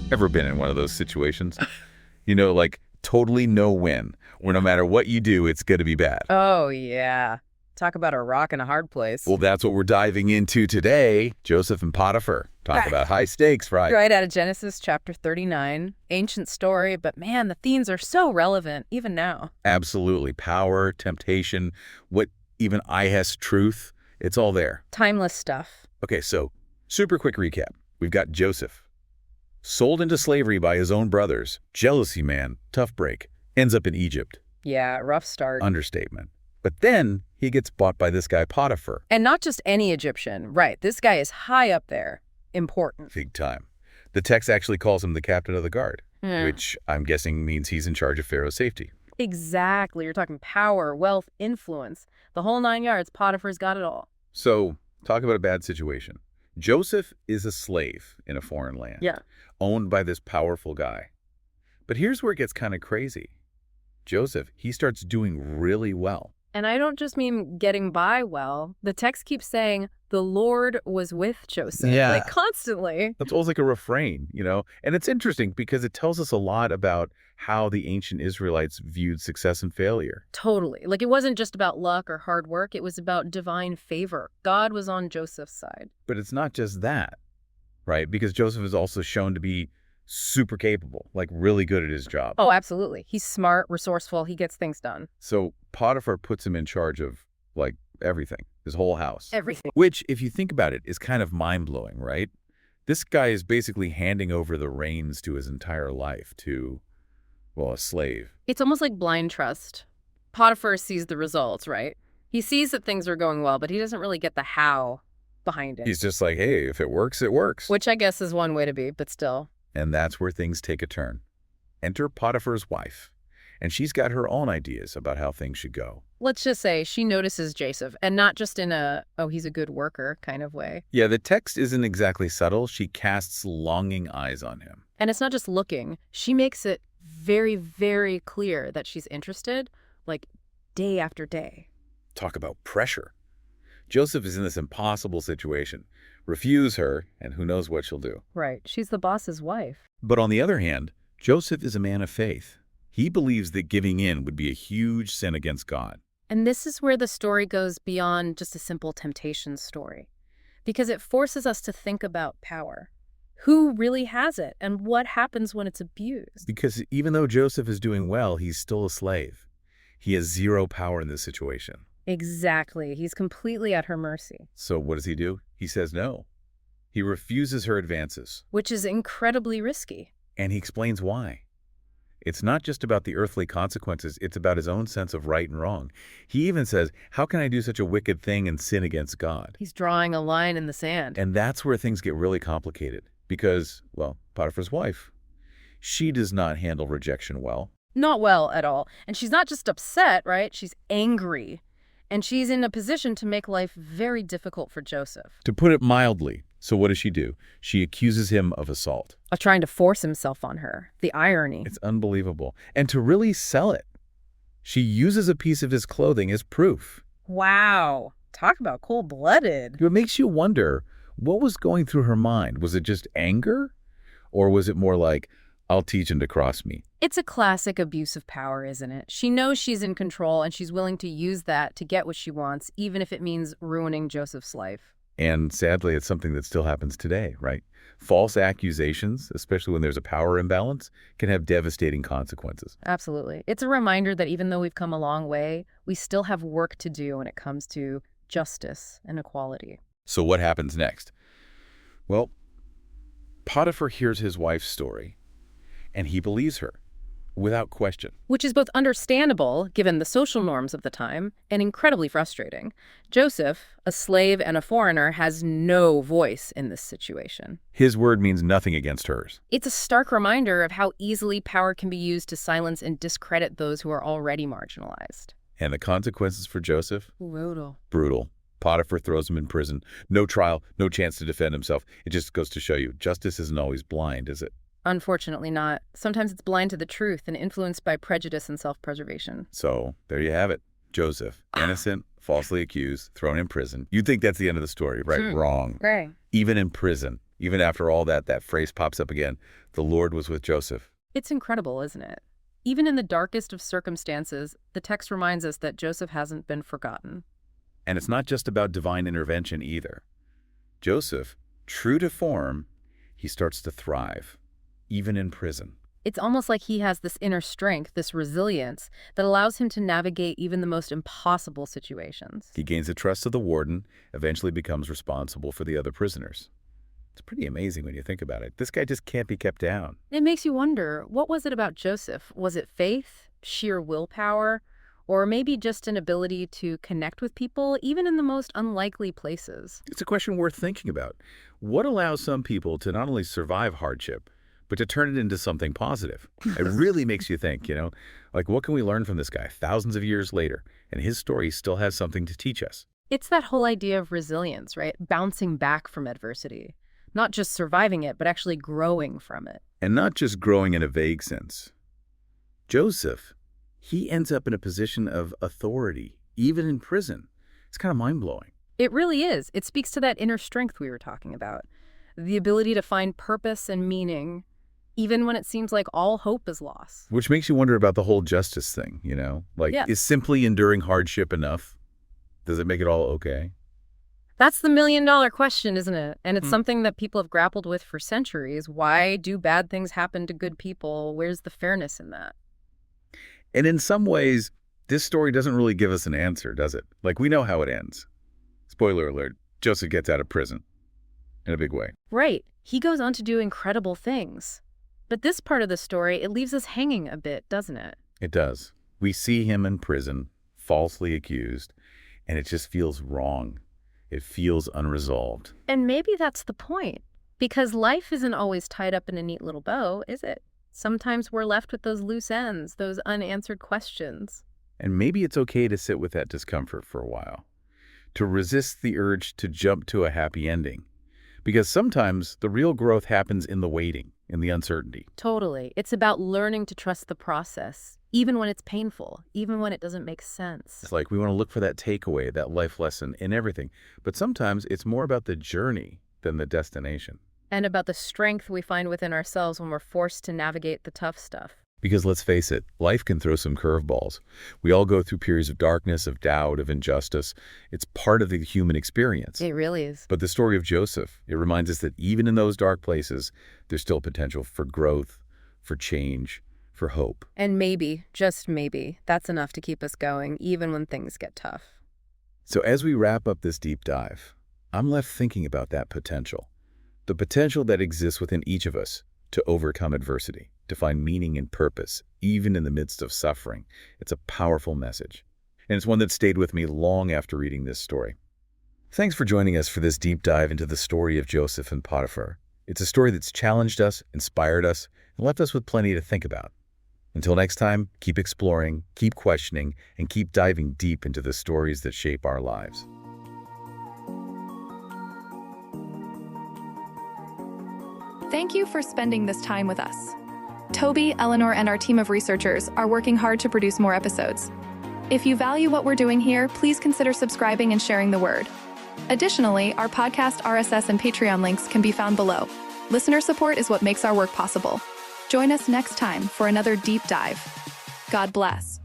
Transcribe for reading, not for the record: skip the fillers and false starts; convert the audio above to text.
Ever been in one of those situations? Like totally no win, where no matter what you do, it's going to be bad. Oh, yeah. Talk about a rock and a hard place. Well, that's what we're diving into today. Joseph and Potiphar. Talk about high stakes, right? Right out of Genesis chapter 39. Ancient story, but man, the themes are so relevant even now. Absolutely. Power, temptation, what even I has truth, it's all there. Timeless stuff. Okay, so super quick recap. We've got Joseph. Sold into slavery by his own brothers. Jealousy, man. Tough break. Ends up in Egypt. Yeah, rough start. Understatement. But then he gets bought by this guy Potiphar. And not just any Egyptian. Right, this guy is high up there. Important. Big time. The text actually calls him the captain of the guard, which I'm guessing means he's in charge of Pharaoh's safety. Exactly. You're talking power, wealth, influence. The whole 9 yards. Potiphar's got it all. So, talk about a bad situation. Joseph is a slave in a foreign land. Yeah. Owned by this powerful guy. But here's where it gets kind of crazy. Joseph, he starts doing really well. And I don't just mean getting by well. The text keeps saying, the Lord was with Joseph. Yeah. Like constantly. That's almost like a refrain, And it's interesting because it tells us a lot about how the ancient Israelites viewed success and failure. Totally. Like it wasn't just about luck or hard work. It was about divine favor. God was on Joseph's side. But it's not just that, right? Because Joseph is also shown to be super capable, like really good at his job. Oh, absolutely. He's smart, resourceful. He gets things done. So Potiphar puts him in charge of, like, everything, his whole house. Everything. Which, if you think about it, is kind of mind-blowing, right? This guy is basically handing over the reins to his entire life to, well, a slave. It's almost like blind trust. Potiphar sees the results, right? He sees that things are going well, but he doesn't really get the how behind it. He's just like, hey, if it works, it works. Which I guess is one way to be, but still. And that's where things take a turn. Enter Potiphar's wife, and she's got her own ideas about how things should go. Let's just say she notices Joseph, and not just in a, oh, he's a good worker kind of way. Yeah, the text isn't exactly subtle. She casts longing eyes on him. And it's not just looking. She makes it very, very clear that she's interested, like day after day. Talk about pressure. Joseph is in this impossible situation. Refuse her, and who knows what she'll do. Right. She's the boss's wife. But on the other hand, Joseph is a man of faith. He believes that giving in would be a huge sin against God. And this is where the story goes beyond just a simple temptation story, because it forces us to think about power. Who really has it, and what happens when it's abused? Because even though Joseph is doing well, he's still a slave. He has zero power in this situation. Exactly. He's completely at her mercy. So what does he do? He says no. He refuses her advances. Which is incredibly risky. And he explains why. It's not just about the earthly consequences, it's about his own sense of right and wrong. He even says, how can I do such a wicked thing and sin against God? He's drawing a line in the sand. And that's where things get really complicated. Because, well, Potiphar's wife, she does not handle rejection well. Not well at all. And she's not just upset, right? She's angry. And she's in a position to make life very difficult for Joseph. To put it mildly, so what does she do? She accuses him of assault. Of trying to force himself on her. The irony. It's unbelievable. And to really sell it, she uses a piece of his clothing as proof. Wow. Talk about cold-blooded. It makes you wonder, what was going through her mind? Was it just anger? Or was it more like, I'll teach him to cross me? It's a classic abuse of power, isn't it? She knows she's in control, and she's willing to use that to get what she wants, even if it means ruining Joseph's life. And sadly, it's something that still happens today, right? False accusations, especially when there's a power imbalance, can have devastating consequences. Absolutely. It's a reminder that even though we've come a long way, we still have work to do when it comes to justice and equality. So what happens next? Well, Potiphar hears his wife's story, and he believes her, without question. Which is both understandable, given the social norms of the time, and incredibly frustrating. Joseph, a slave and a foreigner, has no voice in this situation. His word means nothing against hers. It's a stark reminder of how easily power can be used to silence and discredit those who are already marginalized. And the consequences for Joseph? Brutal. Brutal. Potiphar throws him in prison. No trial, no chance to defend himself. It just goes to show you, justice isn't always blind, is it? Unfortunately not. Sometimes it's blind to the truth and influenced by prejudice and self-preservation. So, there you have it. Joseph, innocent, falsely accused, thrown in prison. You'd think that's the end of the story, right? Wrong. Right. Even in prison, Even after all that, that phrase pops up again. The Lord was with Joseph. It's incredible, isn't it? Even in the darkest of circumstances, the text reminds us that Joseph hasn't been forgotten. And it's not just about divine intervention either. Joseph, true to form, he starts to thrive, even in prison. It's almost like he has this inner strength, this resilience, that allows him to navigate even the most impossible situations. He gains the trust of the warden, eventually becomes responsible for the other prisoners. It's pretty amazing when you think about it. This guy just can't be kept down. It makes you wonder, what was it about Joseph? Was it faith, sheer willpower, or maybe just an ability to connect with people, even in the most unlikely places? It's a question worth thinking about. What allows some people to not only survive hardship, but to turn it into something positive? It really makes you think, like what can we learn from this guy thousands of years later? And his story still has something to teach us. It's that whole idea of resilience, right? Bouncing back from adversity. Not just surviving it, but actually growing from it. And not just growing in a vague sense. Joseph, he ends up in a position of authority, even in prison. It's kind of mind-blowing. It really is. It speaks to that inner strength we were talking about. The ability to find purpose and meaning, even when it seems like all hope is lost. Which makes you wonder about the whole justice thing, Is simply enduring hardship enough? Does it make it all okay? That's the million-dollar question, isn't it? And it's something that people have grappled with for centuries. Why do bad things happen to good people? Where's the fairness in that? And in some ways, this story doesn't really give us an answer, does it? Like, we know how it ends. Spoiler alert, Joseph gets out of prison. In a big way. Right. He goes on to do incredible things. But this part of the story, it leaves us hanging a bit, doesn't it? It does. We see him in prison, falsely accused, and it just feels wrong. It feels unresolved. And maybe that's the point. Because life isn't always tied up in a neat little bow, is it? Sometimes we're left with those loose ends, those unanswered questions. And maybe it's okay to sit with that discomfort for a while. To resist the urge to jump to a happy ending. Because sometimes the real growth happens in the waiting, in the uncertainty. Totally. It's about learning to trust the process, even when it's painful, even when it doesn't make sense. It's like we want to look for that takeaway, that life lesson in everything. But sometimes it's more about the journey than the destination. And about the strength we find within ourselves when we're forced to navigate the tough stuff. Because let's face it, life can throw some curveballs. We all go through periods of darkness, of doubt, of injustice. It's part of the human experience. It really is. But the story of Joseph, it reminds us that even in those dark places, there's still potential for growth, for change, for hope. And maybe, just maybe, that's enough to keep us going, even when things get tough. So as we wrap up this deep dive, I'm left thinking about that potential. The potential that exists within each of us to overcome adversity, to find meaning and purpose, even in the midst of suffering. It's a powerful message. And it's one that stayed with me long after reading this story. Thanks for joining us for this deep dive into the story of Joseph and Potiphar. It's a story that's challenged us, inspired us, and left us with plenty to think about. Until next time, keep exploring, keep questioning, and keep diving deep into the stories that shape our lives. Thank you for spending this time with us. Toby, Eleanor, and our team of researchers are working hard to produce more episodes. If you value what we're doing here, please consider subscribing and sharing the word. Additionally, our podcast, RSS, and Patreon links can be found below. Listener support is what makes our work possible. Join us next time for another deep dive. God bless.